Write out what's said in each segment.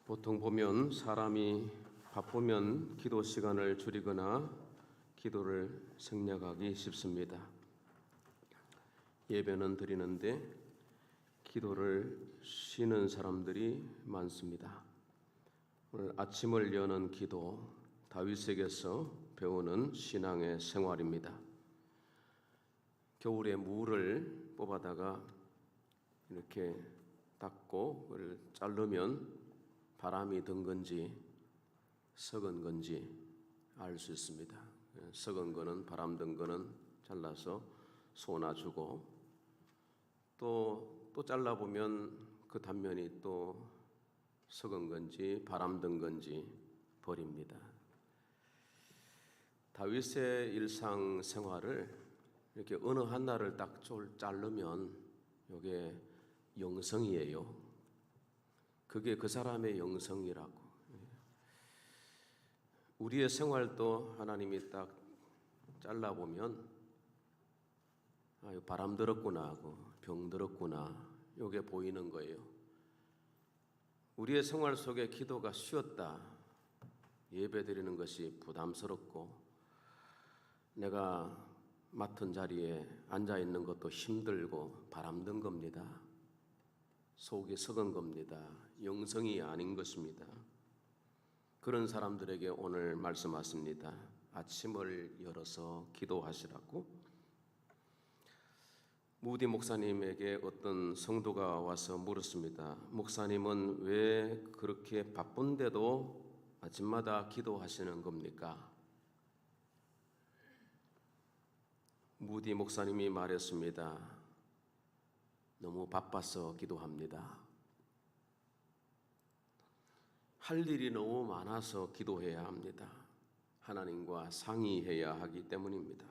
보통 보면 사람이 바쁘면 기도 시간을 줄이거나 기도를 생략하기 쉽습니다. 예배는 드리는데 기도를 쉬는 사람들이 많습니다. 오늘 아침을 여는 기도, 다윗에게서 배우는 신앙의 생활입니다. 겨울에 물을 뽑아다가 이렇게 닦고 그걸 자르면 바람이 든 건지 썩은 건지 알 수 있습니다. 썩은 거는, 바람 든 거는 잘라서 쏘아주고 또 잘라보면 그 단면이 또 썩은 건지 바람 든 건지 버립니다. 다윗의 일상생활을 이렇게 어느 하나를 딱 자르면 이게 영성이에요. 그게 그 사람의 영성이라고. 우리의 생활도 하나님이 딱 잘라보면 바람 들었구나 하고 병 들었구나 이게 보이는 거예요. 우리의 생활 속에 기도가 쉬었다, 예배 드리는 것이 부담스럽고 내가 맡은 자리에 앉아 있는 것도 힘들고 바람 든 겁니다. 속이 썩은 겁니다. 영성이 아닌 것입니다. 그런 사람들에게 오늘 말씀하십니다. 아침을 열어서 기도하시라고. 무디 목사님에게 어떤 성도가 와서 물었습니다. 목사님은 왜 그렇게 바쁜데도 아침마다 기도하시는 겁니까? 무디 목사님이 말했습니다. 너무 바빠서 기도합니다. 할 일이 너무 많아서 기도해야 합니다. 하나님과 상의해야 하기 때문입니다.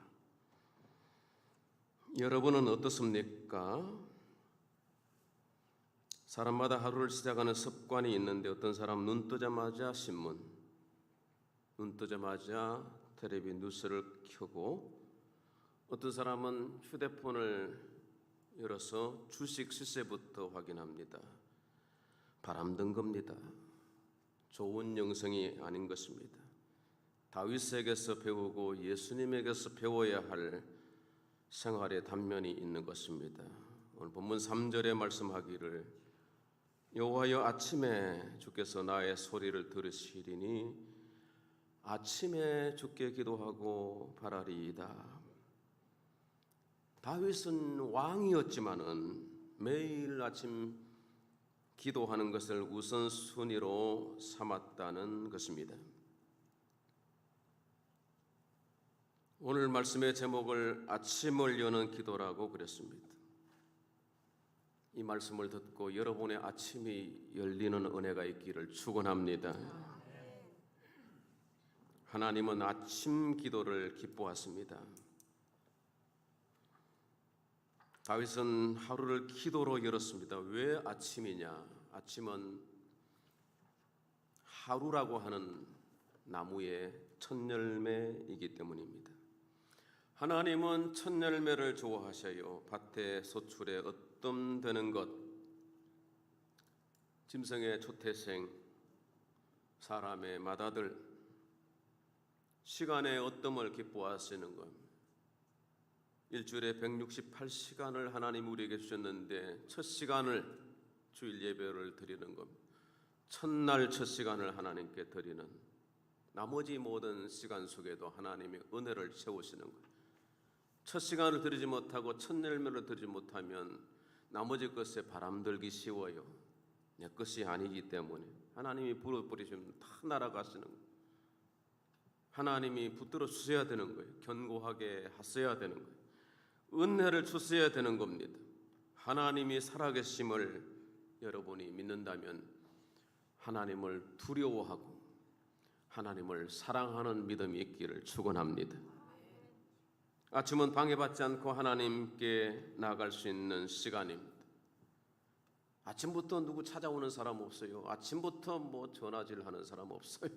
여러분은 어떻습니까? 사람마다 하루를 시작하는 습관이 있는데 어떤 사람 눈 뜨자마자 신문, 눈 뜨자마자 텔레비 뉴스를 켜고 어떤 사람은 휴대폰을 열어서 주식 시세부터 확인합니다. 바람 든 겁니다. 좋은 영성이 아닌 것입니다. 다윗에게서 배우고 예수님에게서 배워야 할 생활의 단면이 있는 것입니다. 오늘 본문 3절에 말씀하기를 여호와여 아침에 주께서 나의 소리를 들으시리니 아침에 주께 기도하고 바라리이다. 다윗은 왕이었지만은 매일 아침 기도하는 것을 우선순위로 삼았다는 것입니다. 오늘 말씀의 제목을 아침을 여는 기도라고 그랬습니다. 이 말씀을 듣고 여러분의 아침이 열리는 은혜가 있기를 축원합니다. 하나님은 아침 기도를 기뻐하십니다. 다윗은 하루를 기도로 열었습니다. 왜 아침이냐? 아침은 하루라고 하는 나무의 첫 열매이기 때문입니다. 하나님은 첫 열매를 좋아하셔요. 밭의 소출에 어뜸되는 것, 짐승의 초태생, 사람의 맏아들, 시간의 어뜸을 기뻐하시는 것. 일주일에 168시간을 하나님 우리에게 주셨는데 첫 시간을 주일 예배를 드리는 겁니다. 첫날 첫 시간을 하나님께 드리는, 나머지 모든 시간 속에도 하나님의 은혜를 채우시는 거예요. 첫 시간을 드리지 못하고 첫 열매를 드리지 못하면 나머지 것에 바람 들기 쉬워요. 내 것이 아니기 때문에 하나님이 불어버리시면 다 날아가시는 거예요. 하나님이 붙들어 주셔야 되는 거예요. 견고하게 하셔야 되는 거예요. 은혜를 주셔야 되는 겁니다. 하나님이 살아계심을 여러분이 믿는다면 하나님을 두려워하고 하나님을 사랑하는 믿음이 있기를 축원합니다. 아침은 방해받지 않고 하나님께 나아갈 수 있는 시간입니다. 아침부터 누구 찾아오는 사람 없어요. 아침부터 전화질하는 사람 없어요.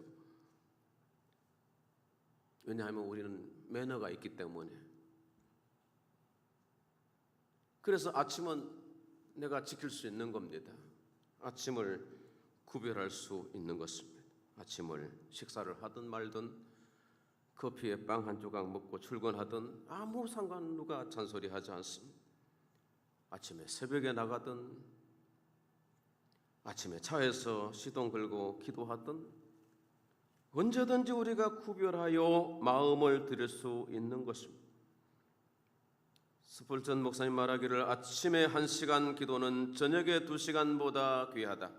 왜냐하면 우리는 매너가 있기 때문에. 그래서 아침은 내가 지킬 수 있는 겁니다. 아침을 구별할 수 있는 것입니다. 아침을 식사를 하든 말든 커피에 빵 한 조각 먹고 출근하든 아무 상관 누가 잔소리하지 않습니다. 아침에 새벽에 나가든 아침에 차에서 시동 걸고 기도하든 언제든지 우리가 구별하여 마음을 드릴 수 있는 것입니다. 스펄전 목사님 말하기를 아침에 1시간 기도는 저녁에 2시간보다 귀하다.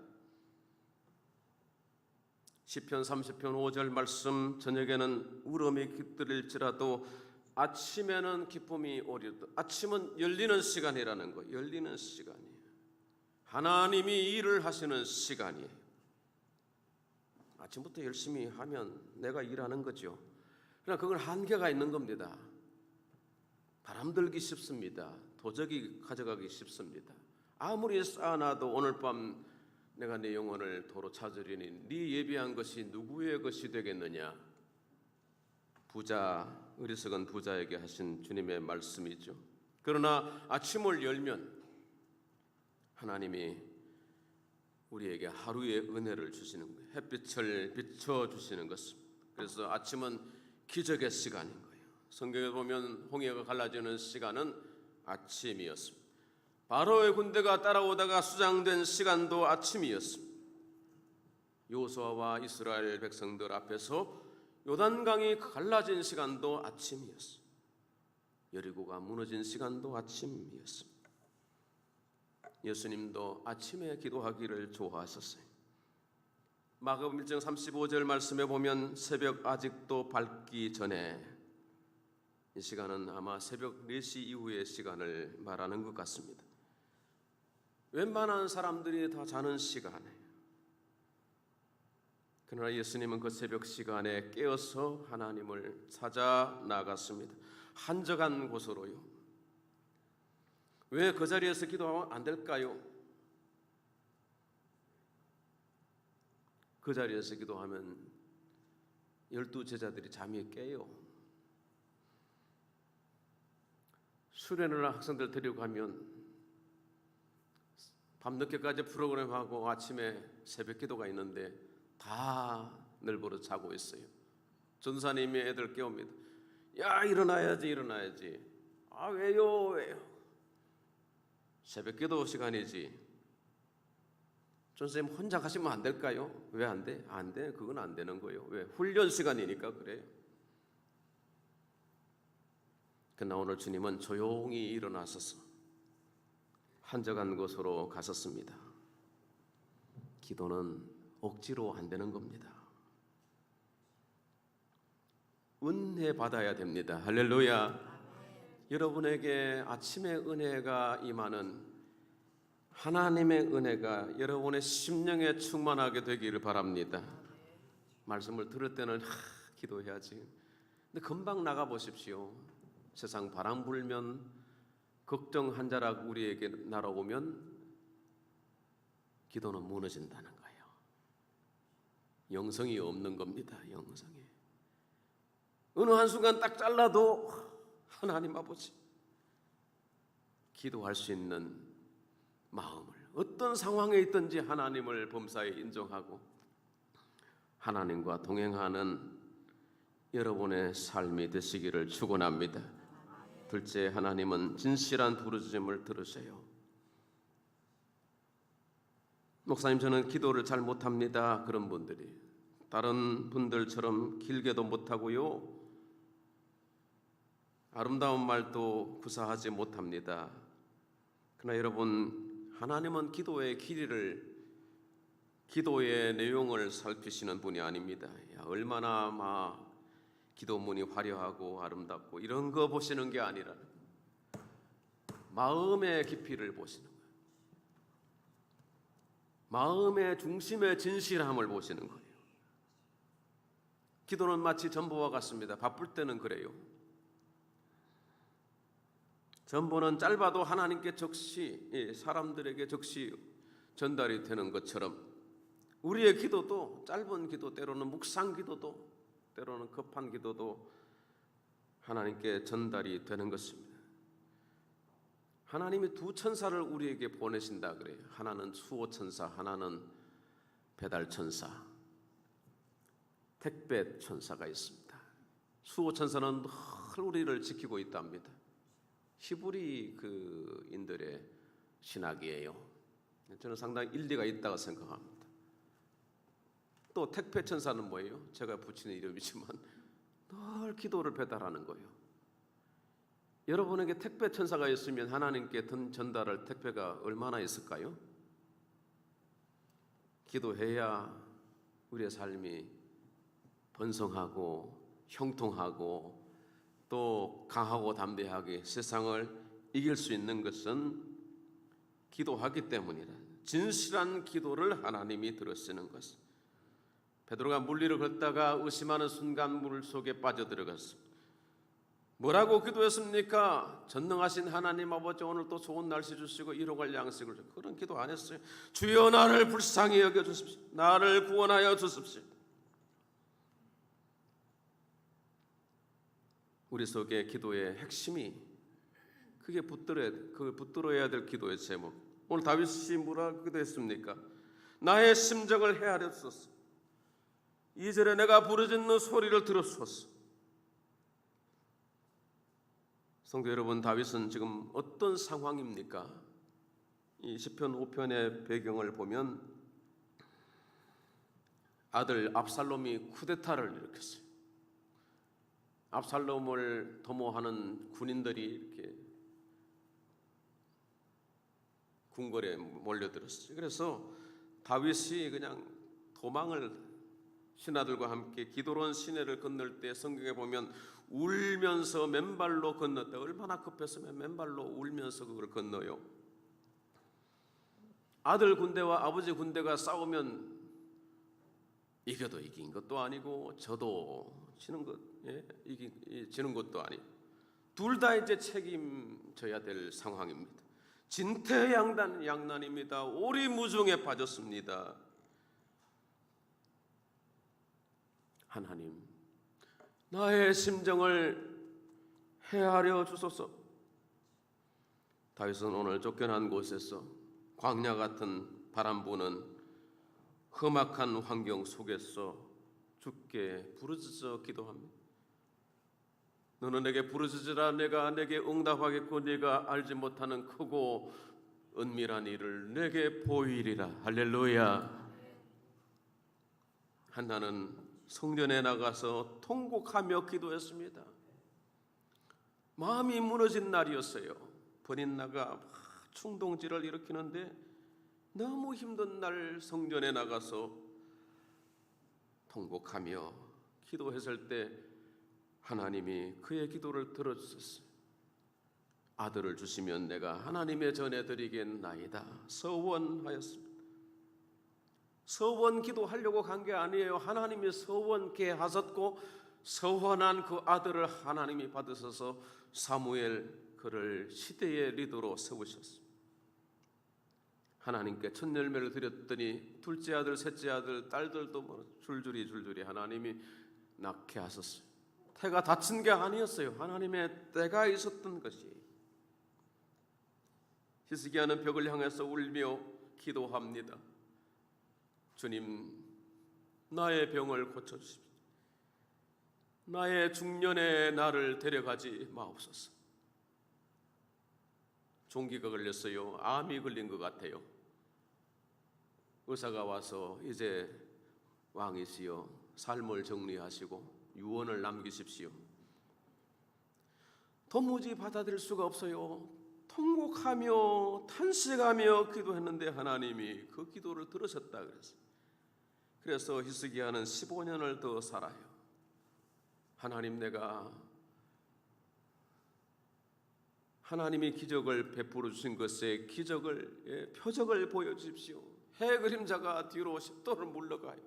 시편 30편 5절 말씀, 저녁에는 울음이 깃들일지라도 아침에는 기쁨이 오리다. 아침은 열리는 시간이라는 거, 열리는 시간이에요. 하나님이 일을 하시는 시간이에요. 아침부터 열심히 하면 내가 일하는 거죠. 그러나 그건 한계가 있는 겁니다. 바람들기 쉽습니다. 도적이 가져가기 쉽습니다. 아무리 쌓아놔도 오늘 밤 내가 네 영혼을 도로 찾으리니 네 예비한 것이 누구의 것이 되겠느냐. 부자, 어리석은 부자에게 하신 주님의 말씀이죠. 그러나 아침을 열면 하나님이 우리에게 하루의 은혜를 주시는 거예요. 햇빛을 비춰주시는 것입니다. 그래서 아침은 기적의 시간인 거예요. 성경에 보면 홍해가 갈라지는 시간은 아침이었습니다. 바로의 군대가 따라오다가 수장된 시간도 아침이었습니다. 요수아와 이스라엘 백성들 앞에서 요단강이 갈라진 시간도 아침이었습니다. 여리고가 무너진 시간도 아침이었습니다. 예수님도 아침에 기도하기를 좋아하셨어요. 마가복음 1장 35절 말씀에 보면 새벽 아직도 밝기 전에, 이 시간은 아마 새벽 4시 이후의 시간을 말하는 것 같습니다. 웬만한 사람들이 다 자는 시간에, 그러나 예수님은 그 새벽 시간에 깨어서 하나님을 찾아 나갔습니다. 한적한 곳으로요. 왜 그 자리에서 기도하면 안 될까요? 그 자리에서 기도하면 12 제자들이 잠이 깨요. 수련을 학생들 데리고 가면 밤늦게까지 프로그램하고 아침에 새벽 기도가 있는데 다 늘버릇 자고 있어요. 전사님이 애들 깨웁니다. 야, 일어나야지. 아, 왜요? 새벽 기도 시간이지. 전사님 혼자 가시면 안 될까요? 왜 안 돼? 안 돼. 그건 안 되는 거예요. 왜? 훈련 시간이니까 그래요. 그러나 오늘 주님은 조용히 일어나셔서 한적한 곳으로 가셨습니다. 기도는 억지로 안 되는 겁니다. 은혜 받아야 됩니다. 할렐루야. 여러분에게 아침에 은혜가 임하는 하나님의 은혜가 여러분의 심령에 충만하게 되기를 바랍니다. 말씀을 들을 때는 기도해야지. 근데 금방 나가 보십시오. 세상 바람 불면 걱정 한 자락 우리에게 날아오면 기도는 무너진다는 거예요. 영성이 없는 겁니다. 영성이. 어느 한순간 딱 잘라도 하나님 아버지, 기도할 수 있는 마음을, 어떤 상황에 있든지 하나님을 범사에 인정하고 하나님과 동행하는 여러분의 삶이 되시기를 축원합니다. 둘째, 하나님은 진실한 부르짖음을 들으세요. 목사님, 저는 기도를 잘 못합니다. 그런 분들이 다른 분들처럼 길게도 못하고요, 아름다운 말도 구사하지 못합니다. 그러나 여러분, 하나님은 기도의 길이를, 기도의 내용을 살피시는 분이 아닙니다. 야, 얼마나 기도문이 화려하고 아름답고 이런 거 보시는 게 아니라 마음의 깊이를 보시는 거예요. 마음의 중심의 진실함을 보시는 거예요. 기도는 마치 전보와 같습니다. 바쁠 때는 그래요. 전보는 짧아도 하나님께 적시, 사람들에게 적시 전달이 되는 것처럼 우리의 기도도, 짧은 기도, 때로는 묵상 기도도, 때로는 급한 기도도 하나님께 전달이 되는 것입니다. 하나님이 두 천사를 우리에게 보내신다 그래요. 하나는 수호 천사, 하나는 배달 천사, 택배 천사가 있습니다. 수호 천사는 늘 우리를 지키고 있답니다. 히브리 인들의 신학이에요. 저는 상당히 일리가 있다고 생각합니다. 또 택배 천사는 뭐예요? 제가 붙이는 이름이지만 늘 기도를 배달하는 거예요. 여러분에게 택배 천사가 있으면 하나님께 전달할 택배가 얼마나 있을까요? 기도해야 우리의 삶이 번성하고 형통하고 또 강하고 담대하게 세상을 이길 수 있는 것은 기도하기 때문이라. 진실한 기도를 하나님이 들으시는 것. 베드로가 물 위를 걷다가 의심하는 순간 물 속에 빠져들어갔습니다. 뭐라고 기도했습니까? 전능하신 하나님 아버지, 오늘 또 좋은 날씨 주시고 일용할 양식을 주시고. 그런 기도 안 했어요. 주여 나를 불쌍히 여겨주십시오. 나를 구원하여 주십시오. 우리 속에 기도의 핵심이 그게 붙들어야 될 기도의 제목. 오늘 다윗이 뭐라고 기도했습니까? 나의 심정을 헤아려 주소서. 2절에 내가 부르짖는 소리를 들으소서. 성도 여러분, 다윗은 지금 어떤 상황입니까? 이 시편 5편의 배경을 보면 아들 압살롬이 쿠데타를 일으켰어요. 압살롬을 도모하는 군인들이 이렇게 궁궐에 몰려들었어요. 그래서 다윗이 그냥 도망을 신하들과 함께 기드론 시내를 건널 때 성경에 보면 울면서 맨발로 건넜다. 얼마나 급했으면 맨발로 울면서 그걸 건너요. 아들 군대와 아버지 군대가 싸우면 이겨도 이긴 것도 아니고 저도 지는 것도 아니고 둘 다 이제 책임져야 될 상황입니다. 진퇴양난입니다. 오리무중에 빠졌습니다. 하나님, 나의 심정을 헤아려 주소서. 다윗은 오늘 쫓겨난 곳에서 광야 같은 바람 부는 험악한 환경 속에서 주께 부르짖어 기도합니다. 너는 내게 부르짖으라. 내가 내게 응답하겠고 네가 알지 못하는 크고 은밀한 일을 내게 보이리라. 할렐루야. 한나는 성전에 나가서 통곡하며 기도했습니다. 마음이 무너진 날이었어요. 버린나가 충동질을 일으키는데 너무 힘든 날 성전에 나가서 통곡하며 기도했을 때 하나님이 그의 기도를 들어주셨어요. 아들을 주시면 내가 하나님의 전에 드리겠나이다 서원하였습니다. 서원 기도하려고 간 게 아니에요. 하나님이 서원케 하셨고 서원한 그 아들을 하나님이 받으셔서 사무엘 그를 시대의 리더로 세우셨습니다. 하나님께 첫 열매를 드렸더니 둘째 아들, 셋째 아들, 딸들도 줄줄이 하나님이 낳게 하셨어요. 태가 다친 게 아니었어요. 하나님의 때가 있었던 것이. 히스기야는 벽을 향해서 울며 기도합니다. 주님, 나의 병을 고쳐주십시오. 나의 중년에 나를 데려가지 마옵소서. 종기가 걸렸어요. 암이 걸린 것 같아요. 의사가 와서 이제 왕이시여 삶을 정리하시고 유언을 남기십시오. 도무지 받아들일 수가 없어요. 통곡하며 탄식하며 기도했는데 하나님이 그 기도를 들으셨다 그랬어요. 그래서 히스기야는 15년을 더 살아요. 하나님, 내가 하나님이 기적을 베풀어 주신 것에 기적을 표적을 보여주십시오. 해 그림자가 뒤로 10도를 물러가요.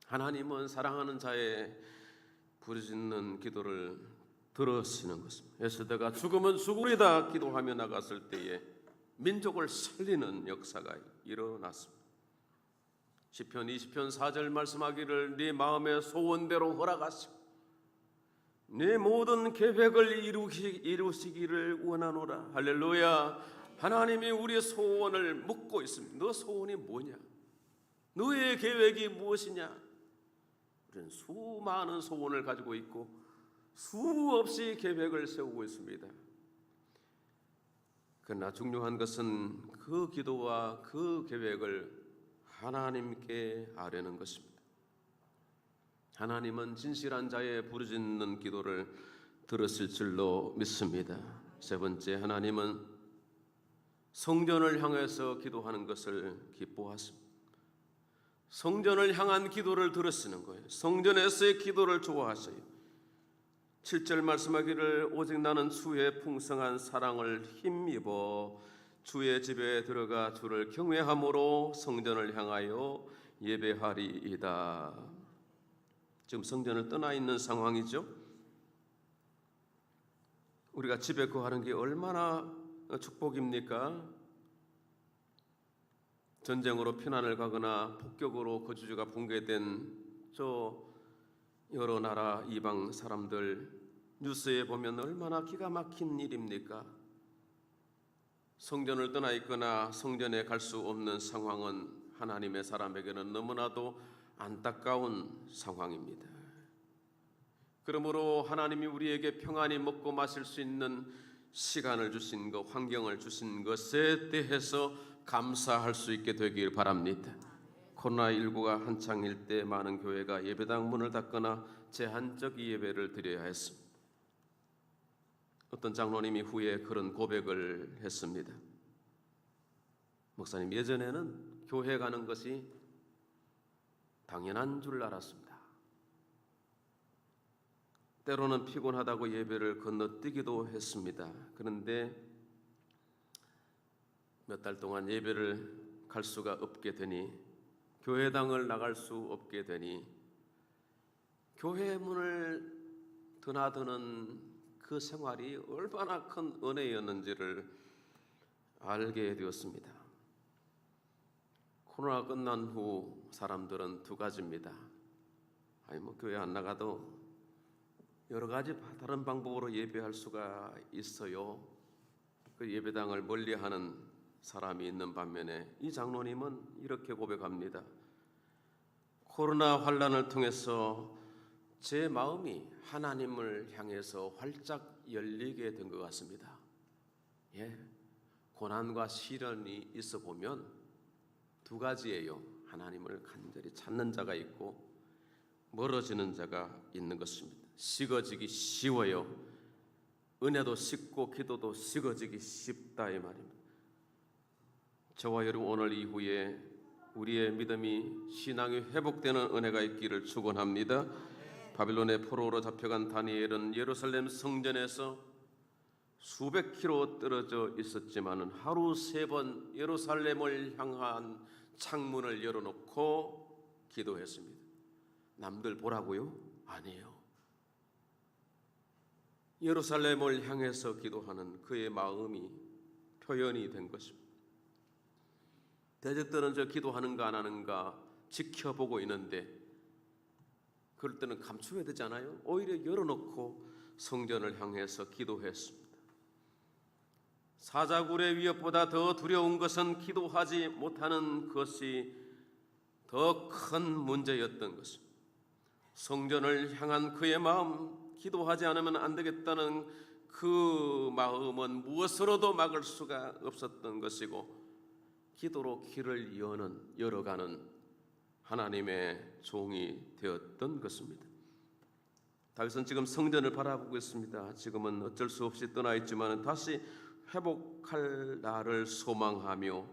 하나님은 사랑하는 자의 부르짖는 기도를 들으시는 것입니다. 에스더가 죽으면 죽으리다 기도하며 나갔을 때에 민족을 살리는 역사가 일어났습니다. 시편 20편 4절 말씀하기를 네 마음의 소원대로 허락하시고 네 모든 계획을 이루시기를 원하노라. 할렐루야. 하나님이 우리의 소원을 묻고 있습니다. 너 소원이 뭐냐? 너의 계획이 무엇이냐? 우리는 수많은 소원을 가지고 있고 수없이 계획을 세우고 있습니다. 그러나 중요한 것은 그 기도와 그 계획을 하나님께 아뢰는 것입니다. 하나님은 진실한 자의 부르짖는 기도를 들었을 줄로 믿습니다. 세 번째, 하나님은 성전을 향해서 기도하는 것을 기뻐하십니다. 성전을 향한 기도를 들으시는 거예요. 성전에서의 기도를 좋아하셔요. 7절 말씀하기를 오직 나는 주의 풍성한 사랑을 힘입어 주의 집에 들어가 주를 경외함으로 성전을 향하여 예배하리이다. 지금 성전을 떠나 있는 상황이죠. 우리가 집에 거하는 게 얼마나 축복입니까? 전쟁으로 피난을 가거나 폭격으로 거주지가 붕괴된 여러 나라 이방 사람들 뉴스에 보면 얼마나 기가 막힌 일입니까? 성전을 떠나 있거나 성전에 갈 수 없는 상황은 하나님의 사람에게는 너무나도 안타까운 상황입니다. 그러므로 하나님이 우리에게 평안히 먹고 마실 수 있는 시간을 주신 것, 환경을 주신 것에 대해서 감사할 수 있게 되길 바랍니다. 코로나19가 한창일 때 많은 교회가 예배당 문을 닫거나 제한적 예배를 드려야 했습니다. 어떤 장로님이 후에 그런 고백을 했습니다. 목사님, 예전에는 교회 가는 것이 당연한 줄 알았습니다. 때로는 피곤하다고 예배를 건너뛰기도 했습니다. 그런데 몇 달 동안 예배를 갈 수가 없게 되니, 교회당을 나갈 수 없게 되니 교회 문을 드나드는 그 생활이 얼마나 큰 은혜였는지를 알게 되었습니다. 코로나 끝난 후 사람들은 두 가지입니다. 교회 안 나가도 여러 가지 다른 방법으로 예배할 수가 있어요. 그 예배당을 멀리하는 사람이 있는 반면에 이 장로님은 이렇게 고백합니다. 코로나 환란을 통해서 제 마음이 하나님을 향해서 활짝 열리게 된 것 같습니다. 고난과 시련이 있어 보면 두 가지예요. 하나님을 간절히 찾는 자가 있고 멀어지는 자가 있는 것입니다. 식어지기 쉬워요. 은혜도 식고 기도도 식어지기 쉽다 이 말입니다. 저와 여러분 오늘 이후에 우리의 믿음이 신앙이 회복되는 은혜가 있기를 축원합니다. 바빌론의 포로로 잡혀간 다니엘은 예루살렘 성전에서 수백 킬로 떨어져 있었지만 하루 3번 예루살렘을 향한 창문을 열어놓고 기도했습니다. 남들 보라고요? 아니에요. 예루살렘을 향해서 기도하는 그의 마음이 표현이 된 것입니다. 대적들은 저 기도하는가 안 하는가 지켜보고 있는데 그럴 때는 감춰야 되잖아요. 오히려 열어놓고 성전을 향해서 기도했습니다. 사자굴의 위협보다 더 두려운 것은 기도하지 못하는 것이 더 큰 문제였던 것입니다. 성전을 향한 그의 마음, 기도하지 않으면 안 되겠다는 그 마음은 무엇으로도 막을 수가 없었던 것이고 기도로 길을 열어가는 하나님의 종이 되었던 것입니다. 다윗은 지금 성전을 바라보고 있습니다. 지금은 어쩔 수 없이 떠나 있지만 다시 회복할 날을 소망하며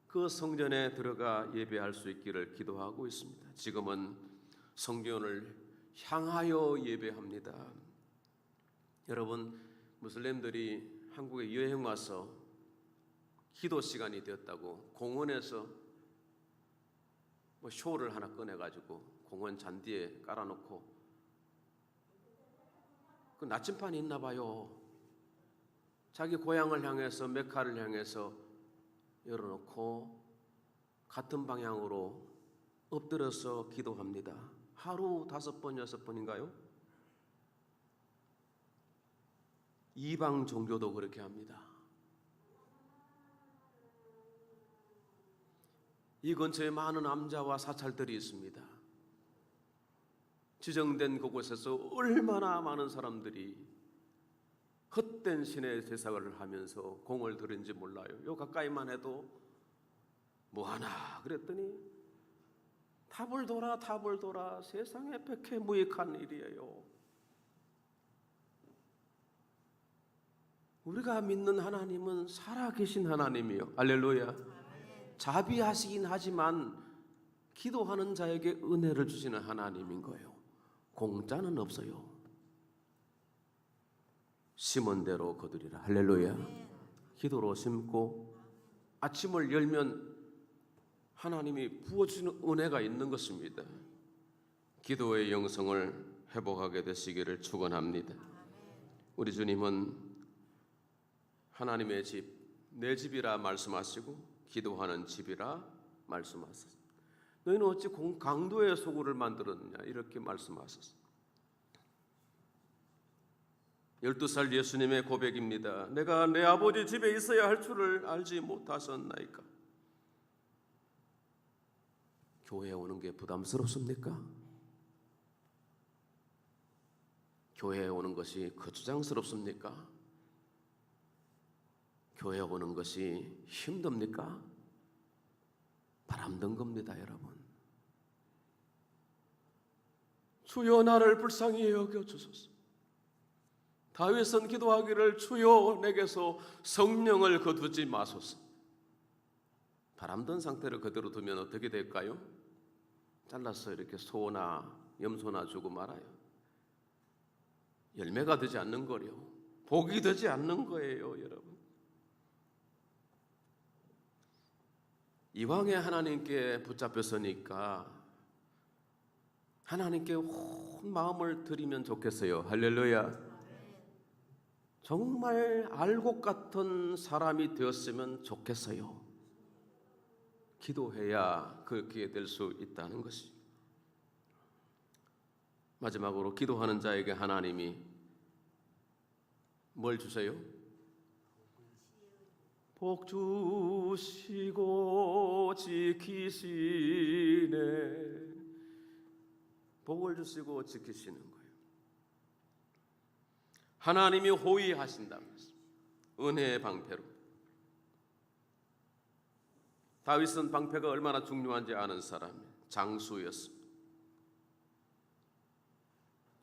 그 성전에 들어가 예배할 수 있기를 기도하고 있습니다. 지금은 성전을 향하여 예배합니다. 여러분, 무슬림들이 한국에 여행 와서 기도 시간이 되었다고 공원에서 쇼를 하나 꺼내가지고 공원 잔디에 깔아놓고 그 나침반이 있나 봐요. 자기 고향을 향해서 메카를 향해서 열어놓고 같은 방향으로 엎드려서 기도합니다. 하루 5번, 6번인가요? 이방 종교도 그렇게 합니다. 이 근처에 많은 암자와 사찰들이 있습니다. 지정된 그곳에서 얼마나 많은 사람들이 헛된 신의 제사를 하면서 공을 들인지 몰라요. 요 가까이만 해도 뭐하나 그랬더니 탑을 돌아 세상에 백해무익한 일이에요. 우리가 믿는 하나님은 살아계신 하나님이요. 할렐루야. 자비하시긴 하지만 기도하는 자에게 은혜를 주시는 하나님인 거예요. 공짜는 없어요. 심은 대로 거두리라. 할렐루야. 기도로 심고 아침을 열면 하나님이 부어주시는 은혜가 있는 것입니다. 기도의 영성을 회복하게 되시기를 축원합니다. 우리 주님은 하나님의 집, 내 집이라 말씀하시고 기도하는 집이라 말씀하셨습니다. 너희는 어찌 강도의 소굴을 만들었느냐 이렇게 말씀하셨습니다. 12살 예수님의 고백입니다. 내가 내 아버지 집에 있어야 할 줄을 알지 못하셨나이까. 교회에 오는 게 부담스럽습니까? 교회에 오는 것이 거추장스럽습니까? 교회에 오는 것이 힘듭니까? 바람든 겁니다, 여러분. 주여 나를 불쌍히 여겨주소서. 다윗은 기도하기를 주여 내게서 성령을 거두지 마소서. 바람든 상태를 그대로 두면 어떻게 될까요? 잘라서 이렇게 소나 염소나 주고 말아요. 열매가 되지 않는 거요. 복이 되지 않는 거예요, 여러분. 이왕에 하나님께 붙잡혔으니까 하나님께 온 마음을 드리면 좋겠어요. 할렐루야. 정말 알곡 같은 사람이 되었으면 좋겠어요. 기도해야 그렇게 될 수 있다는 것이. 마지막으로 기도하는 자에게 하나님이 뭘 주세요? 복 주시고 지키시네. 복을 주시고 지키시는 거예요. 하나님이 호위하신다는 것입니다. 은혜의 방패로. 다윗은 방패가 얼마나 중요한지 아는 사람이에요. 장수였습니다.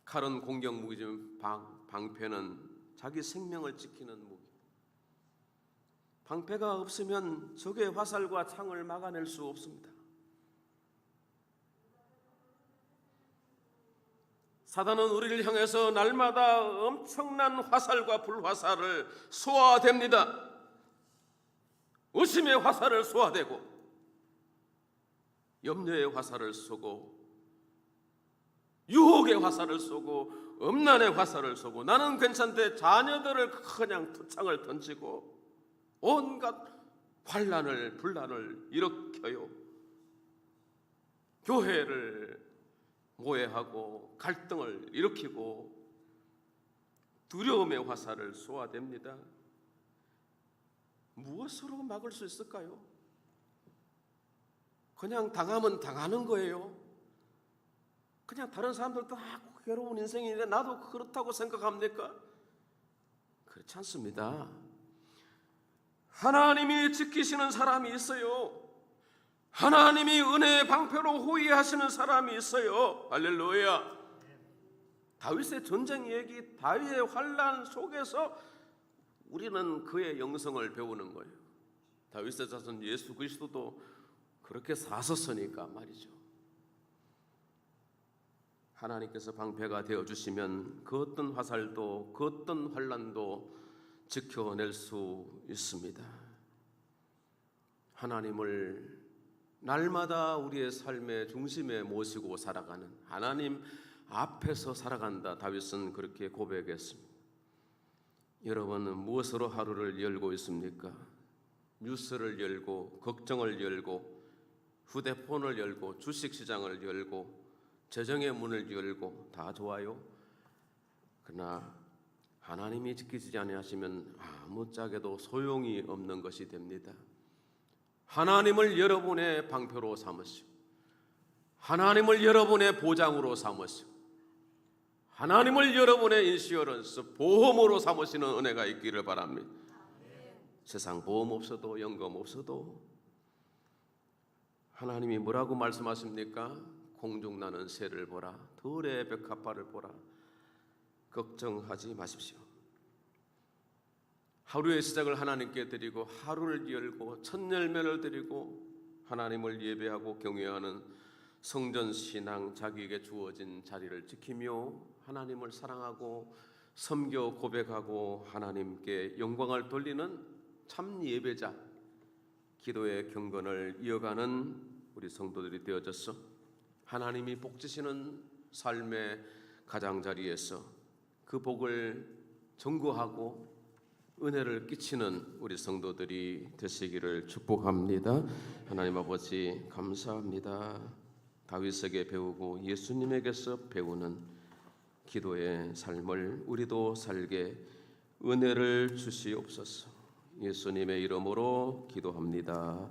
칼은 공격 무기지만 방패는 자기 생명을 지키는 무기. 방패가 없으면 적의 화살과 창을 막아낼 수 없습니다. 사단은 우리를 향해서 날마다 엄청난 화살과 불화살을 쏘아댑니다. 의심의 화살을 쏘아대고 염려의 화살을 쏘고 유혹의 화살을 쏘고 음란의 화살을 쏘고 나는 괜찮대 자녀들을 그냥 투창을 던지고 온갖 환란을 분란을 일으켜요. 교회를 모해하고 갈등을 일으키고 두려움의 화살을 쏘아댑니다. 무엇으로 막을 수 있을까요? 그냥 당하면 당하는 거예요. 그냥 다른 사람들 다 괴로운 인생인데 나도 그렇다고 생각합니까? 그렇지 않습니다. 하나님이 지키시는 사람이 있어요. 하나님이 은혜의 방패로 호위하시는 사람이 있어요. 할렐루야. 다윗의 전쟁 얘기, 다윗의 환난 속에서 우리는 그의 영성을 배우는 거예요. 다윗의 자손 예수 그리스도도 그렇게 사셨으니까 말이죠. 하나님께서 방패가 되어주시면 그 어떤 화살도 그 어떤 환난도 지켜낼 수 있습니다. 하나님을 날마다 우리의 삶의 중심에 모시고 살아가는, 하나님 앞에서 살아간다. 다윗은 그렇게 고백했습니다. 여러분은 무엇으로 하루를 열고 있습니까? 뉴스를 열고, 걱정을 열고, 휴대폰을 열고, 주식시장을 열고, 재정의 문을 열고 다 좋아요. 그러나 하나님이 지키지 아니하시면 아무짝에도 소용이 없는 것이 됩니다. 하나님을 여러분의 방패로 삼으시고 하나님을 여러분의 보장으로 삼으시고 하나님을 여러분의 인슈어런스 보험으로 삼으시는 은혜가 있기를 바랍니다. 세상 보험 없어도 연금 없어도 하나님이 뭐라고 말씀하십니까? 공중 나는 새를 보라, 들의 벽화파를 보라. 걱정하지 마십시오. 하루의 시작을 하나님께 드리고 하루를 열고 첫 열매를 드리고 하나님을 예배하고 경외하는 성전 신앙, 자기에게 주어진 자리를 지키며 하나님을 사랑하고 섬겨 고백하고 하나님께 영광을 돌리는 참 예배자, 기도의 경건을 이어가는 우리 성도들이 되어져서 하나님이 복 주시는 삶의 가장자리에서 그 복을 전구하고 은혜를 끼치는 우리 성도들이 되시기를 축복합니다. 하나님 아버지 감사합니다. 다윗에게 배우고 예수님에게서 배우는 기도의 삶을 우리도 살게 은혜를 주시옵소서. 예수님의 이름으로 기도합니다.